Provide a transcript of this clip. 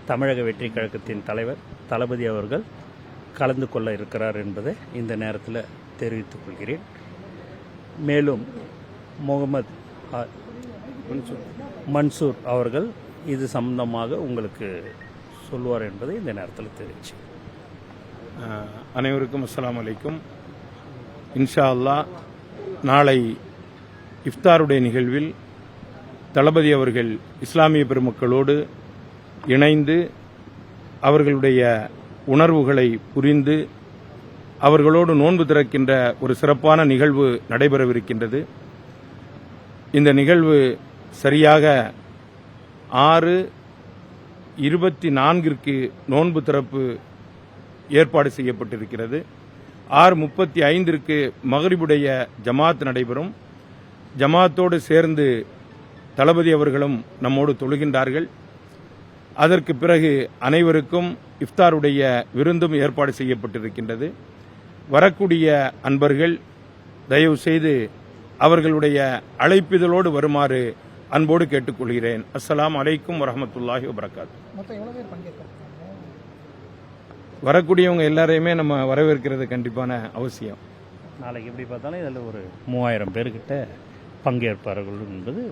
தமிழக வெற்றி கழகத்தின் தலைவர் தளபதி அவர்கள் கலந்து கொள்ள இருக்கிறார் என்பதை இந்த நேரத்தில் தெரிவித்துக் கொள்கிறேன். மேலும் முகமது மன்சூர் அவர்கள் இது சம்பந்தமாக உங்களுக்கு சொல்லுவார் என்பதை இந்த நேரத்தில் தெரிவிச்சு. அனைவருக்கும் அஸ்ஸலாமு அலைக்கும். இன்ஷா அல்லாஹ் நாளை இஃப்தாருடைய நிகழ்வில் தளபதி அவர்கள் இஸ்லாமிய பெருமக்களோடு இணைந்து அவர்களுடைய உணர்வுகளை புரிந்து அவர்களோடு நோன்பு திறக்கின்ற ஒரு சிறப்பான நிகழ்வு நடைபெறவிருக்கின்றது. இந்த நிகழ்வு சரியாக 6:24 நோன்பு திறப்பு ஏற்பாடு செய்யப்பட்டிருக்கிறது. 6:35 மகரிபுடைய ஜமாத் நடைபெறும். ஜமாத்தோடு சேர்ந்து தளபதி அவர்களும் நம்மோடு தொழுகின்றார்கள். அதற்கு பிறகு அனைவருக்கும் இஃப்தாருடைய விருந்தும் ஏற்பாடு செய்யப்பட்டிருக்கின்றது. வரக்கூடிய அன்பர்கள் தயவு செய்து அவர்களுடைய அழைப்பிதழோடு வருமாறு அன்போடு கேட்டுக்கொள்கிறேன். அஸ்ஸலாமு அலைக்கும் வரஹ்மத்துல்லாஹி வபரகாத்துஹு. வரக்கூடியவங்க எல்லாரையுமே நம்ம வரவேற்கிறது கண்டிப்பான அவசியம். நாளைக்கு எப்படி பார்த்தாலும் இதில் ஒரு 3000 பேர்கிட்ட பங்கேற்பார்கள் என்பது